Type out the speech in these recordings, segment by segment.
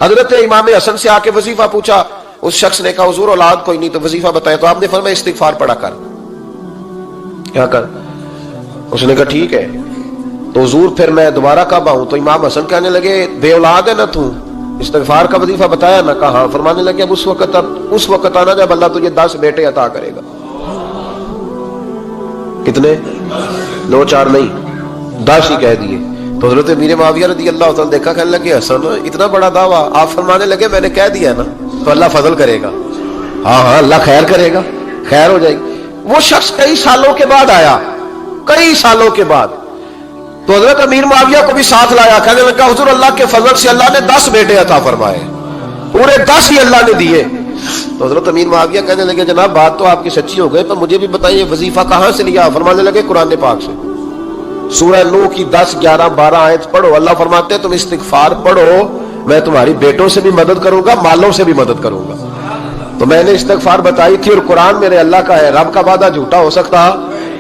حضرت امام حسن سے آ کے وظیفہ پوچھا، اس شخص نے کہا حضور اولاد کوئی نہیں تو وظیفہ بتائے، تو آپ نے فرمایا استغفار پڑھا کر، کیا کر؟ اس نے کہا ٹھیک ہے۔ تو حضور پھر میں دوبارہ کب آؤں؟ تو امام حسن کہنے لگے بے اولاد ہے نا تو، استغفار کا وظیفہ بتایا نا؟ کہا ہاں۔ فرمانے لگے اب اس وقت آنا جب اللہ تجھے 10 بیٹے عطا کرے گا۔ کتنے؟ 2 4 نہیں، 10 ہی کہہ دیے۔ تو حضرت امیر معاویہ رضی اللہ تعالیٰ دیکھا، کہنے لگے حسن اتنا بڑا دعویٰ؟ آپ فرمانے لگے میں نے کہہ دیا نا تو اللہ فضل کرے گا، ہاں ہاں اللہ خیر کرے گا، خیر ہو جائے گی۔ وہ شخص کئی سالوں کے بعد آیا، کئی سالوں کے بعد، تو حضرت امیر معاویہ کو بھی ساتھ لایا، کہنے لگا حضور اللہ کے فضل سے اللہ نے 10 بیٹے عطا فرمائے، پورے 10 ہی اللہ نے دیے۔ تو حضرت امیر معاویہ کہنے لگے جناب بات تو آپ کی سچی ہو گئی، پر مجھے بھی بتائیے وظیفہ کہاں سے لیا؟ فرمانے لگے قرآن پاک سے، سورہ نوح کی 10 11 12 آیت پڑھو۔ اللہ فرماتے ہیں تم استغفار پڑھو، میں تمہاری بیٹوں سے بھی مدد کروں گا، مالوں سے بھی مدد کروں گا۔ تو میں نے استغفار بتائی تھی، اور قرآن میرے اللہ کا ہے، رب کا وعدہ جھوٹا ہو سکتا؟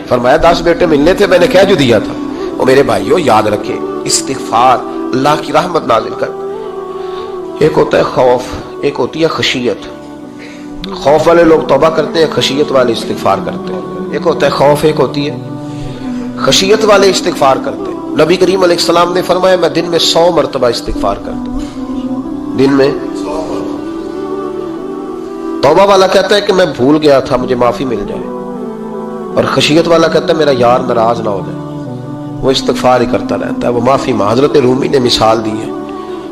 فرمایا 10 بیٹے ملنے تھے، میں نے کہہ جو دیا تھا۔ اور میرے بھائیوں یاد رکھیں، استغفار اللہ کی رحمت نازل کر۔ ایک ہوتا ہے خوف، ایک ہوتی ہے خشیت۔ خوف والے لوگ توبہ کرتے ہیں، خشیت والے استغفار کرتے ہیں۔ ایک ہوتا ہے خوف، ایک ہوتی ہے خشیت والے استغفار کرتے ہیں۔ نبی کریم علیہ السلام نے فرمایا میں دن میں 100 مرتبہ استغفار کرتا ہوں، دن میں۔ توبہ والا کہتا ہے کہ میں بھول گیا تھا، مجھے معافی مل جائے، اور خشیت والا کہتا ہے میرا یار ناراض نہ ہو جائے، وہ استغفار ہی کرتا رہتا ہے، وہ معافی مانگ۔ حضرت رومی نے مثال دی ہے،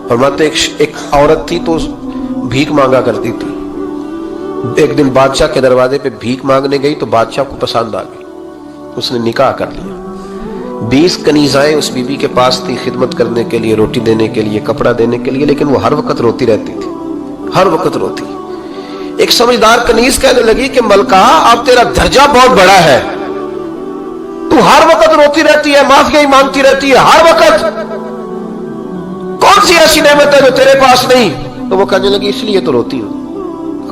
فرماتے ایک عورت تھی تو بھیک مانگا کرتی تھی، ایک دن بادشاہ کے دروازے پہ بھیک مانگنے گئی تو بادشاہ کو پسند آ گئی، اس نے نکاح کر لیا۔ 20 کنیزائیں اس بی بی کے پاس تھی خدمت کرنے کے لیے، روٹی دینے کے لیے، کپڑا دینے کے لیے، لیکن وہ ہر وقت روتی رہتی تھی، ہر وقت روتی۔ ایک سمجھدار کنیز کہنے لگی کہ ملکہ اب تیرا درجہ بہت بڑا ہے، تو ہر وقت روتی رہتی ہے، معافیاں مانگتی رہتی ہے ہر وقت، کون سی ایسی نعمت ہے جو تیرے پاس نہیں؟ تو وہ کہنے لگی اس لیے تو روتی ہوں۔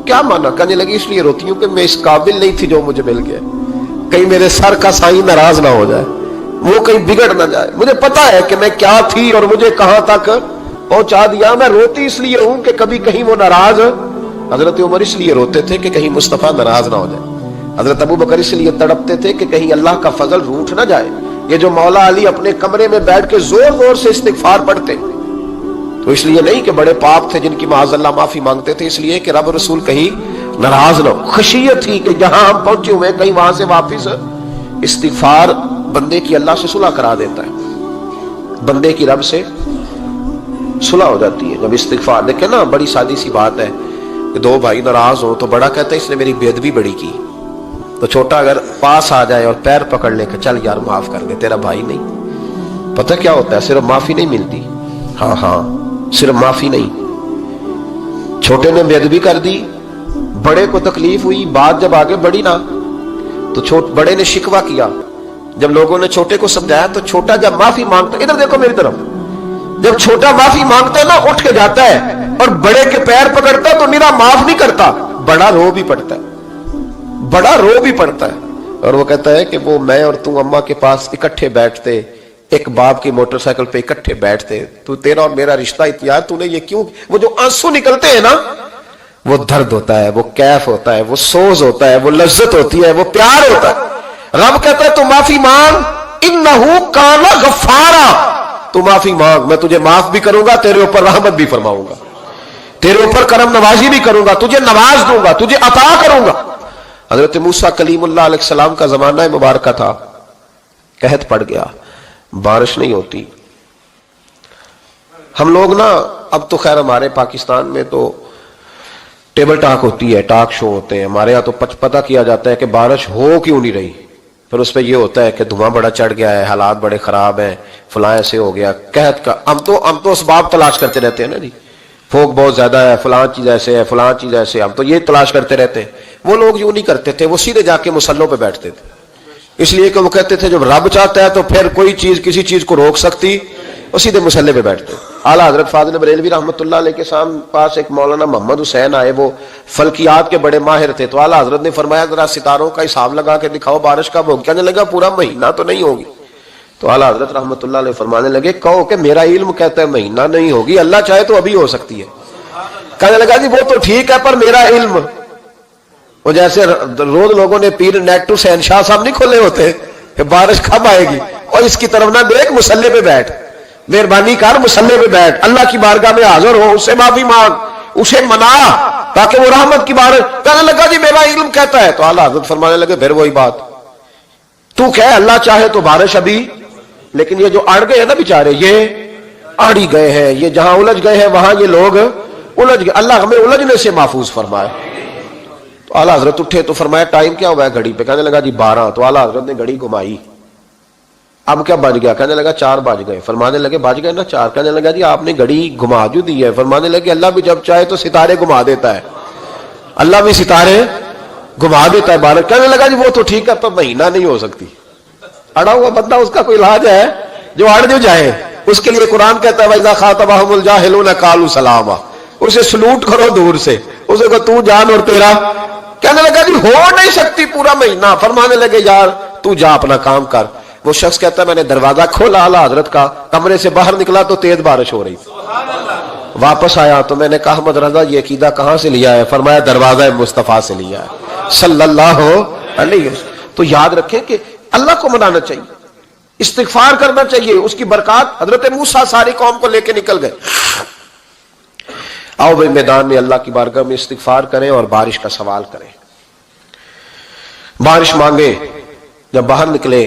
کیا مانا؟ کہنے لگی اس لیے روتی ہوں کہ میں اس قابل نہیں تھی جو مجھے مل گیا، کہیں میرے سر کا سائیں ناراض نہ ہو جائے، وہ کہیں بگڑ نہ جائے، مجھے پتا ہے کہ میں کیا تھی اور مجھے کہاں تک پہنچا دیا، میں روتی اس لیے ہوں کہ کبھی کہیں وہ ناراض۔ حضرت عمر اس لیے روتے تھے کہ کہیں مصطفیٰ ناراض نہ ہو جائے، حضرت ابو بکر اس لیے تڑپتے تھے کہ کہیں اللہ کا فضل روٹھ نہ جائے۔ یہ جو مولا علی اپنے کمرے میں بیٹھ کے زور زور سے استغفار پڑھتے تو اس لیے نہیں کہ بڑے پاپ تھے جن کی معاذ اللہ معافی مانگتے تھے، اس لیے کہ رب رسول کہیں ناراض نہ ہو۔ خشیت تھی کہ جہاں ہم پہنچے ہوئے کہیں وہاں سے واپس۔ استغفار بندے کی اللہ سے صلح کرا دیتا ہے، بندے کی رب سے صلح ہو جاتی ہے جب استغفار۔ دیکھیں نا بڑی سادی سی بات ہے کہ 2 بھائی ناراض ہو تو بڑا کہتا ہے اس نے میری بے ادبی بڑی کی، تو چھوٹا اگر پاس آ جائے اور پیر پکڑ لے کہ چل یار معاف کر دے، تیرا بھائی نہیں۔ پتہ کیا ہوتا ہے؟ صرف معافی نہیں ملتی، ہاں ہاں صرف معافی نہیں، چھوٹے نے بے ادبی کر دی، بڑے کو تکلیف ہوئی، بات جب آگے بڑھی نا تو بڑے نے شکوہ کیا، جب لوگوں نے چھوٹے کو سمجھایا تو چھوٹا جب معافی مانگتا، ادھر دیکھو میری طرف، جب چھوٹا معافی مانگتا ہے نا اٹھ کے جاتا ہے اور بڑے کے پیر پکڑتا ہے تو میرا معاف نہیں کرتا، بڑا رو بھی پڑتا ہے، بڑا رو بھی پڑتا ہے، اور وہ کہتا ہے کہ وہ میں اور تو اماں کے پاس اکٹھے بیٹھتے، ایک باپ کی موٹر سائیکل پہ اکٹھے بیٹھتے، تو تیرا اور میرا رشتہ اتیار تو نے یہ کیوں؟ وہ جو آنسو نکلتے ہیں نا وہ درد ہوتا ہے، وہ کیف ہوتا ہے، وہ سوز ہوتا ہے، وہ لذت ہوتی ہے، وہ پیار ہوتا ہے۔ رب کہتا ہے تو معافی مانگ، انہو کان غفارا، تو معافی مانگ، میں تجھے معاف بھی کروں گا، تیرے اوپر رحمت بھی فرماؤں گا، تیرے اوپر کرم نوازی بھی کروں گا، تجھے نواز دوں گا، تجھے عطا کروں گا۔ حضرت موسیٰ کلیم اللہ علیہ السلام کا زمانہ مبارکہ تھا، قحط پڑ گیا، بارش نہیں ہوتی۔ ہم لوگ نا اب تو خیر ہمارے پاکستان میں تو ٹیبل ٹاک ہوتی ہے، ٹاک شو ہوتے ہیں، ہمارے یہاں تو پتہ کیا جاتا ہے کہ بارش ہو کیوں نہیں رہی، پھر اس پہ یہ ہوتا ہے کہ دھواں بڑا چڑھ گیا ہے، حالات بڑے خراب ہیں، فلاں ایسے ہو گیا، قحط کا۔ ہم تو اسباب تلاش کرتے رہتے ہیں نا جی، پھوک بہت زیادہ ہے، فلاں چیز ایسے ہے، فلاں چیز ایسے، ہم تو یہ تلاش کرتے رہتے ہیں۔ وہ لوگ یوں نہیں کرتے تھے، وہ سیدھے جا کے مسلوں پہ بیٹھتے تھے، اس لیے کہ وہ کہتے تھے جب رب چاہتا ہے تو پھر کوئی چیز کسی چیز کو روک سکتی، وہ سیدھے مسلے پہ بیٹھتے۔ اعلیٰ حضرت فاضل بریلوی رحمۃ اللہ علیہ کے پاس ایک مولانا محمد حسین آئے، وہ فلکیات کے بڑے ماہر تھے، تو اعلیٰ حضرت نے فرمایا ذرا ستاروں کا حساب لگا کے دکھاؤ بارش کب ہوگی؟ کہنے لگا پورا مہینہ تو نہیں ہوگی۔ تو اعلیٰ حضرت رحمۃ اللہ علیہ فرمانے لگے کہو کہ میرا علم کہتا ہے مہینہ نہیں ہوگی، اللہ چاہے تو ابھی ہو سکتی ہے۔ کہنے لگا جی وہ تو ٹھیک ہے پر میرا علم، وہ جیسے روز لوگوں نے پیر نیٹ ٹو شہنشاہ صاحب نہیں کھولے ہوتے کہ بارش کب آئے گی، اور اس کی طرف نہ دیکھ، مصلے پہ بیٹھ، مہربانی کر مصلے پہ بیٹھ، اللہ کی بارگاہ میں حاضر ہو، اس سے معافی مانگ، اسے منا تاکہ وہ رحمت کی بارش۔ کہنے لگا جی میرا علم کہتا ہے، تو اعلیٰ حضرت فرمانے لگے پھر وہی بات، تو کہہ اللہ چاہے تو بارش ابھی، لیکن یہ جو اڑ گئے ہیں نا بیچارے، یہ اڑ ہی گئے ہیں، یہ جہاں الجھ گئے ہیں وہاں یہ لوگ الجھ گئے، اللہ ہمیں الجھنے سے محفوظ فرمائے۔ تو اعلیٰ حضرت اٹھے تو فرمایا ٹائم کیا ہوا ہے گھڑی پہ؟ کہنے لگا جی 12۔ تو اعلیٰ حضرت نے گھڑی گھمائی، اب کیا بج گیا؟ کہنے لگا 4 بج گئے۔ فرمانے لگے بج گئے نا 4؟ کہنے لگا جی آپ نے گھڑی گھما جو دی ہے۔ فرمانے لگے اللہ بھی جب چاہے تو ستارے گھما دیتا ہے، اللہ بھی ستارے گھما دیتا ہے بارش۔ کہنے لگا جی وہ تو ٹھیک ہے پر مہینہ نہیں ہو سکتی، اڑا ہوا بندہ اس کا کوئی علاج ہے جو اڑ جو جائے، اس کے لیے قرآن کہتا ہے وَإِذَا خَاطَبَهُمُ الْجَاهِلُونَ قَالُوا سَلَامًا، اسے سلوٹ کرو دور سے، اسے کو تو جان اور تیرا۔ کہنے لگا جی ہو نہیں سکتی پورا مہینہ۔ فرمانے لگے یار تو جا اپنا کام کر۔ وہ شخص کہتا ہے میں نے دروازہ کھولا اعلیٰ حضرت کا، کمرے سے باہر نکلا تو تیز بارش ہو رہی، واپس آیا تو میں نے کہا احمد رضا یہ عقیدہ کہاں سے لیا ہے؟ فرمایا دروازہ مصطفیٰ سے لیا ہے صلی اللہ علیہ وسلم۔ تو یاد رکھیں کہ اللہ کو منانا چاہیے، استغفار کرنا چاہیے، اس کی برکات۔ حضرت موسیٰ ساری قوم کو لے کے نکل گئے۔ آؤ بھائی میدان میں اللہ کی بارگاہ میں استغفار کریں اور بارش کا سوال کریں، بارش مانگے۔ جب باہر نکلے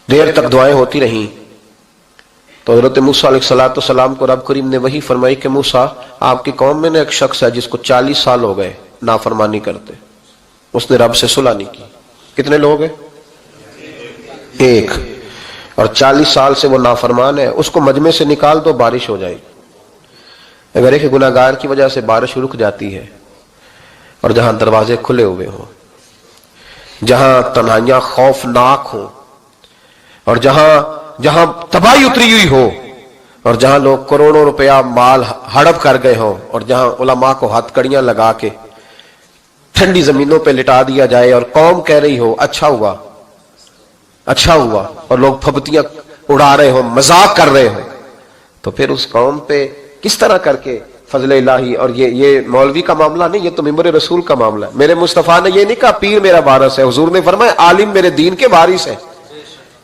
دیر تک دعائیں ہوتی رہیں تو حضرت موسیٰ علیہ السلام کو رب کریم نے وحی فرمائی کہ موسیٰ آپ کی قوم میں نے ایک شخص ہے جس کو 40 سال ہو گئے نافرمانی کرتے، اس نے رب سے صلح نہیں کی۔ کتنے لوگ ہیں؟ ایک، اور 40 سال سے وہ نافرمان ہے، اس کو مجمع سے نکال دو بارش ہو جائے گی۔ اگر ایک گناہگار کی وجہ سے بارش رک جاتی ہے، اور جہاں دروازے کھلے ہوئے ہوں، جہاں تنہائیاں خوفناک ہوں، اور جہاں تباہی اتری ہوئی ہو، اور جہاں لوگ کروڑوں روپیہ مال ہڑپ کر گئے ہوں، اور جہاں علماء کو ہتھ کڑیاں لگا کے ٹھنڈی زمینوں پہ لٹا دیا جائے، اور قوم کہہ رہی ہو اچھا ہوا اچھا ہوا، اور لوگ پھبتیاں اڑا رہے ہوں، مذاق کر رہے ہوں، تو پھر اس قوم پہ کس طرح کر کے فضل الہی۔ اور یہ مولوی کا معاملہ نہیں، یہ تو ممبر رسول کا معاملہ ہے۔ میرے مصطفیٰ نے یہ نہیں کہا پیر میرا وارث ہے، حضور نے فرمایا عالم میرے دین کے وارث ہے۔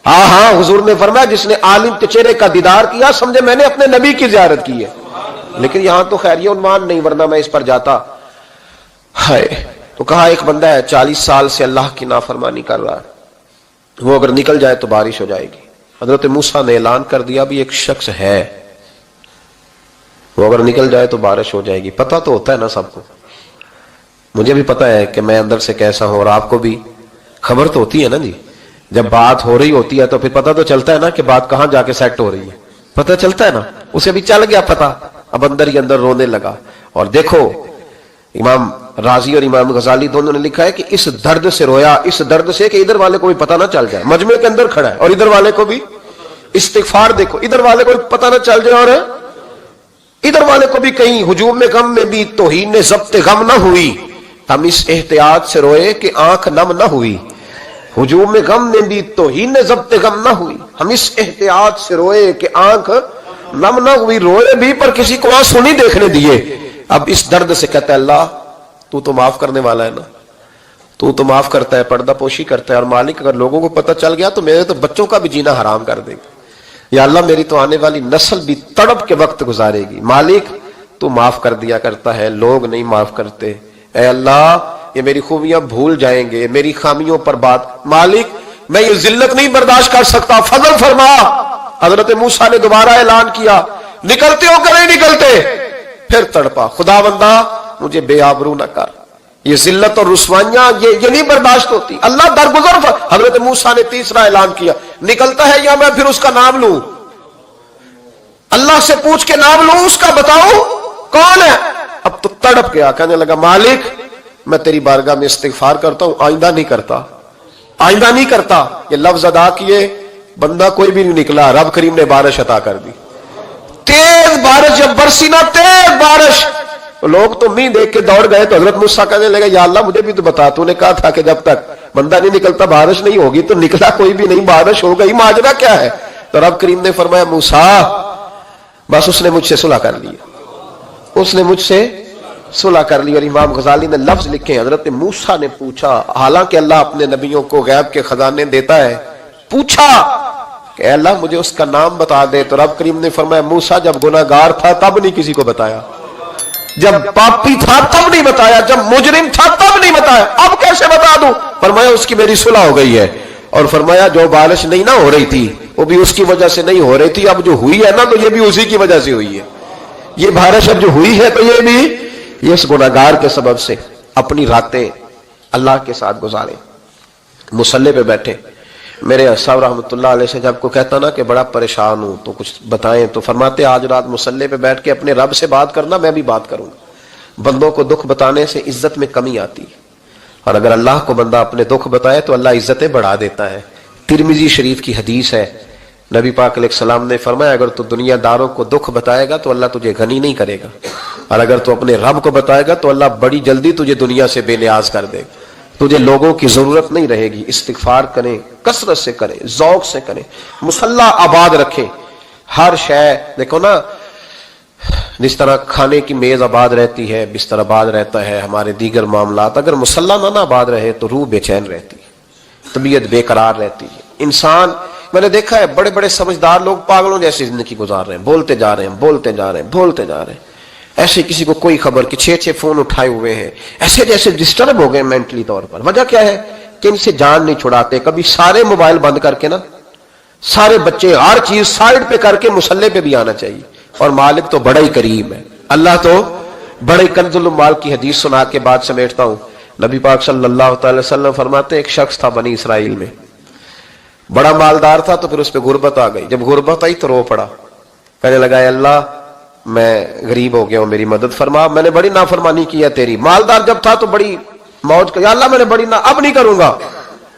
ہاں حضور نے فرمایا جس نے عالم کے چہرے کا دیدار کیا سمجھے میں نے اپنے نبی کی زیارت کی ہے۔ لیکن یہاں تو خیر یہ عنوان نہیں، ورنہ میں اس پر جاتا ہے۔ تو کہا ایک بندہ ہے 40 سال سے اللہ کی نافرمانی کر رہا ہے، وہ اگر نکل جائے تو بارش ہو جائے گی۔ حضرت موسیٰ نے اعلان کر دیا بھی ایک شخص ہے، وہ اگر نکل جائے تو بارش ہو جائے گی۔ پتہ تو ہوتا ہے نا سب کو، مجھے بھی پتہ ہے کہ میں اندر سے کیسا ہوں، اور آپ کو بھی خبر تو ہوتی ہے نا جی۔ جب بات ہو رہی ہوتی ہے تو پھر پتہ تو چلتا ہے نا کہ بات کہاں جا کے سیٹ ہو رہی ہے، پتہ چلتا ہے نا۔ اسے بھی چل گیا پتہ، اب اندر ہی اندر رونے لگا۔ اور دیکھو امام رازی اور امام غزالی دونوں نے لکھا ہے کہ اس درد سے رویا، اس درد سے کہ ادھر والے کو بھی پتہ نہ چل جائے، مجمع کے اندر کھڑا ہے اور ادھر والے کو بھی استغفار، دیکھو ادھر والے کو بھی پتہ نہ چل جائے اور ادھر والے کو بھی کہیں ہجوم میں غم میں بھی توہین ضبط غم نہ ہوئی۔ ہم اس احتیاط سے روئے کہ آنکھ نم نہ ہوئی، ہجوم میں غم میں بھی توہین ضبط غم نہ ہوئی۔ ہم اس احتیاط سے روئے کہ آنکھ نم نہ ہوئی، روئے بھی پر کسی کو آنسو نہیں دیکھنے دیے۔ اب اس درد سے کہتا ہے اللہ تو تو معاف کرنے والا ہے نا، تو معاف کرتا ہے، پردہ پوشی کرتا ہے، اور مالک اگر لوگوں کو پتہ چل گیا تو میرے تو بچوں کا بھی جینا حرام کر دے گا، یا اللہ میری تو آنے والی نسل بھی تڑپ کے وقت گزارے گی۔ مالک تو معاف کر دیا کرتا ہے، لوگ نہیں معاف کرتے، اے اللہ یہ میری خوبیاں بھول جائیں گے، میری خامیوں پر بات، مالک میں یہ ذلت نہیں برداشت کر سکتا، فضل فرما۔ حضرت موسیٰ نے دوبارہ اعلان کیا نکلتے ہو کہ نہیں نکلتے؟ پھر تڑپا، خدا بندہ مجھے بے آبرو نہ کر، یہ ذلت اور رسوائیاں یہ نہیں برداشت ہوتی، اللہ درگزر۔ حضرت موسیٰ نے تیسرا اعلان کیا نکلتا ہے یا میں پھر اس کا نام لوں، اللہ سے پوچھ کے نام لوں اس کا، بتاؤ کون ہے؟ اب تو تڑپ گیا، کہنے لگا مالک میں تیری بارگاہ میں استغفار کرتا ہوں، آئندہ نہیں کرتا، آئندہ نہیں کرتا۔ یہ لفظ ادا کیے، بندہ کوئی بھی نہیں نکلا، رب کریم نے بارش عطا کر دی، تیز بارش، جب برسی نا تیز بارش، لوگ تو مین دیکھ کے دوڑ گئے۔ تو حضرت موسیٰ کہنے لگا یا اللہ مجھے بھی تو بتا، تو نے کہا تھا کہ جب تک بندہ نہیں نکلتا بارش نہیں ہوگی، تو نکلا کوئی بھی نہیں، بارش ہو گئی، ماجرا کیا ہے؟ تو رب کریم نے فرمایا موسیٰ بس اس نے مجھ سے صلح کر لی، اس نے مجھ سے صلح کر لی. اور امام غزالی نے لفظ لکھے, حضرت موسیٰ نے پوچھا, حالانکہ اللہ اپنے نبیوں کو غیب کے خزانے دیتا ہے, پوچھا کہ اے اللہ مجھے اس کا نام بتا دے, تو رب کریم نے فرمایا موسیٰ جب گناہگار تھا تب نہیں کسی کو بتایا, جب پاپی تھا تب نہیں بتایا, جب مجرم تھا تب نہیں بتایا, اب کیسے بتا دوں؟ فرمایا اس کی میری صلح ہو گئی ہے. اور فرمایا جو بارش نہیں نہ ہو رہی تھی وہ بھی اس کی وجہ سے نہیں ہو رہی تھی, اب جو ہوئی ہے نا تو یہ بھی اسی کی وجہ سے ہوئی ہے. یہ بارش اب جو ہوئی ہے تو یہ بھی یہ اس گناہگار کے سبب سے. اپنی راتیں اللہ کے ساتھ گزارے, مصلی پہ بیٹھے. میرے صاحب رحمۃ اللہ علیہ سے جب کو کہتا نا کہ بڑا پریشان ہوں تو کچھ بتائیں, تو فرماتے آج رات مصلی پہ بیٹھ کے اپنے رب سے بات کرنا, میں بھی بات کروں گا. بندوں کو دکھ بتانے سے عزت میں کمی آتی ہے, اور اگر اللہ کو بندہ اپنے دکھ بتائے تو اللہ عزتیں بڑھا دیتا ہے. ترمذی شریف کی حدیث ہے, نبی پاک علیہ السلام نے فرمایا اگر تو دنیا داروں کو دکھ بتائے گا تو اللہ تجھے غنی نہیں کرے گا, اور اگر تو اپنے رب کو بتائے گا تو اللہ بڑی جلدی تجھے دنیا سے بے نیاز کر دے گا. تجھے لوگوں کی ضرورت نہیں رہے گی. استغفار کریں, کثرت سے کریں, ذوق سے کریں, مصلی آباد رکھیں. ہر شے دیکھو نا, جس طرح کھانے کی میز آباد رہتی ہے, بستر آباد رہتا ہے, ہمارے دیگر معاملات, اگر مصلی نہ آباد رہے تو روح بے چین رہتی ہے, طبیعت بے قرار رہتی ہے. انسان, میں نے دیکھا ہے بڑے بڑے سمجھدار لوگ پاگلوں جیسی زندگی گزار رہے ہیں, بولتے جا رہے ہیں, بولتے جا رہے ہیں, بولتے جا رہے ہیں, ایسے کسی کو کوئی خبر کہ 6 فون اٹھائے ہوئے ہیں, ایسے جیسے ڈسٹرب ہو گئے مینٹلی طور پر. وجہ کیا ہے کہ ان سے جان نہیں چھڑاتے. کبھی سارے موبائل بند کر کے نا, سارے بچے ہر چیز سائڈ پہ کر کے مصلی پہ بھی آنا چاہیے. اور مالک تو بڑا ہی کریم ہے, اللہ تو بڑے کنز المال کی حدیث سنا کے بعد سمیٹتا ہوں. نبی پاک صلی اللہ تعالی وسلم فرماتے ایک شخص تھا بنی اسرائیل میں, بڑا مالدار تھا, تو پھر اس پہ غربت آ گئی. جب غربت آئی تو رو پڑا, کہنے لگا اے اللہ میں غریب ہو گیا ہوں, میری مدد فرما, میں نے بڑی نافرمانی کی ہے تیری. مالدار جب تھا تو بڑی موج کر, یا اللہ میں نے بڑی اب نہیں کروں گا,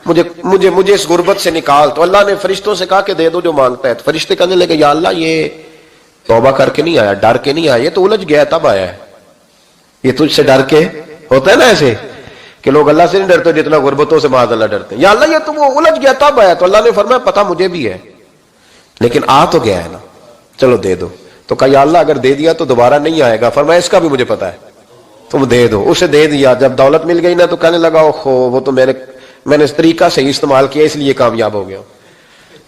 مجھے اس غربت سے نکال. تو اللہ نے فرشتوں سے کہا کہ دے دو جو مانگتا ہے. تو فرشتے کہنے لگے یا اللہ یہ توبہ کر کے نہیں آیا, ڈر کے نہیں آیا, یہ تو الجھ گیا تب آیا ہے. یہ تجھ سے ڈر کے ہوتا ہے نا ایسے کہ لوگ اللہ سے نہیں ڈرتے جتنا غربتوں سے معاذ اللہ ڈرتے ہیں. یا اللہ یہ تو وہ الجھ گیا تب آیا. تو اللہ نے فرمایا پتہ مجھے بھی ہے, لیکن آ تو گیا ہے نا, چلو دے دو. تو کہا یا اللہ اگر دے دیا تو دوبارہ نہیں آئے گا. فرمایا اس کا بھی مجھے پتا ہے, تم دے دو. اسے دے دیا. جب دولت مل گئی نا تو کہنے لگا اوہو وہ تو میں نے اس طریقہ سے استعمال کیا اس لیے کامیاب ہو گیا.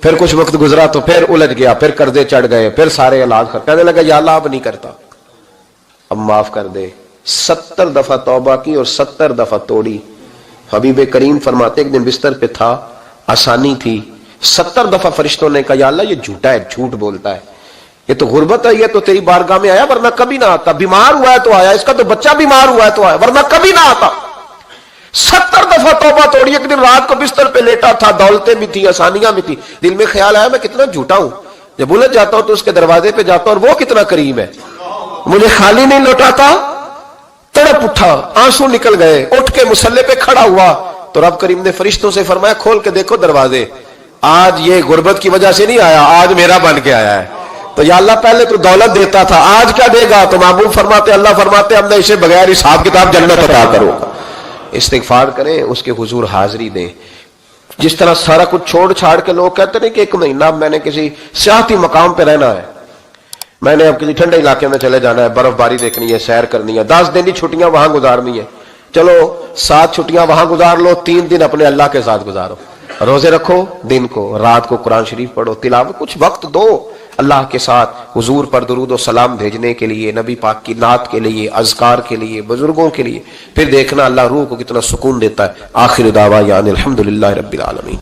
پھر کچھ وقت گزرا تو پھر الجھ گیا, پھر قرضے چڑھ گئے, پھر سارے علاج کر, کہنے لگا یا اللہ اب نہیں کرتا, اب معاف کر دے. 70 دفعہ توبہ کی اور 70 دفعہ توڑی. حبیب کریم فرماتے ایک دن بستر پہ تھا, آسانی تھی, 70 دفعہ فرشتوں نے کہا یا اللہ یہ جھوٹا ہے, جھوٹ بولتا ہے, یہ تو غربت ہے, یہ تو تیری بارگاہ میں آیا ورنہ کبھی نہ آتا, بیمار ہوا ہے تو آیا, اس کا تو بچہ بیمار ہوا ہے تو آیا, ورنہ کبھی نہ آتا. 70 دفعہ توبہ توڑی. ایک دن رات کو بستر پہ لیٹا تھا, دولتیں بھی تھی, آسانیاں بھی تھی, دل میں خیال آیا میں کتنا جھوٹا ہوں, جب الجھ جاتا ہوں تو اس کے دروازے پہ جاتا ہوں اور وہ کتنا کریم ہے, مجھے خالی نہیں لوٹاتا. تڑپ اٹھا, آنسو نکل گئے, اٹھ کے مصلی پہ کھڑا ہوا تو رب کریم نے فرشتوں سے فرمایا کھول کے دیکھو دروازے, آج یہ غربت کی وجہ سے نہیں آیا, آج میرا بن کے آیا ہے. تو یا اللہ پہلے تو دولت دیتا تھا, آج کیا دے گا؟ تو محبوب فرماتے اللہ فرماتے اب میں اسے بغیر حساب کتاب جنت عطا کروں گا. استغفار کریں, اس کے حضور حاضری دیں. جس طرح سارا کچھ چھوڑ چھاڑ کے لوگ کہتے ہیں کہ 1 مہینہ میں نے کسی سیاحتی مقام پہ رہنا ہے, میں نے اب کسی ٹھنڈے علاقے میں چلے جانا ہے, برف باری دیکھنی ہے, سیر کرنی ہے, 10 دن کی چھٹیاں وہاں گزارنی ہے, چلو 7 چھٹیاں وہاں گزار لو, 3 دن اپنے اللہ کے ساتھ گزارو, روزے رکھو, دن کو رات کو قرآن شریف پڑھو, تلاوت, کچھ وقت دو اللہ کے ساتھ, حضور پر درود و سلام بھیجنے کے لیے, نبی پاک کی نعت کے لیے, اذکار کے لیے, بزرگوں کے لیے. پھر دیکھنا اللہ روح کو کتنا سکون دیتا ہے. آخر دعوانا الحمدللہ رب العالمین.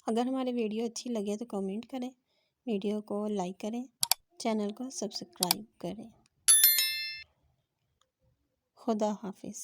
اگر ہماری ویڈیو اچھی لگے تو کمنٹ کریں, ویڈیو کو لائک کریں, چینل کو سبسکرائب کریں. خدا حافظ.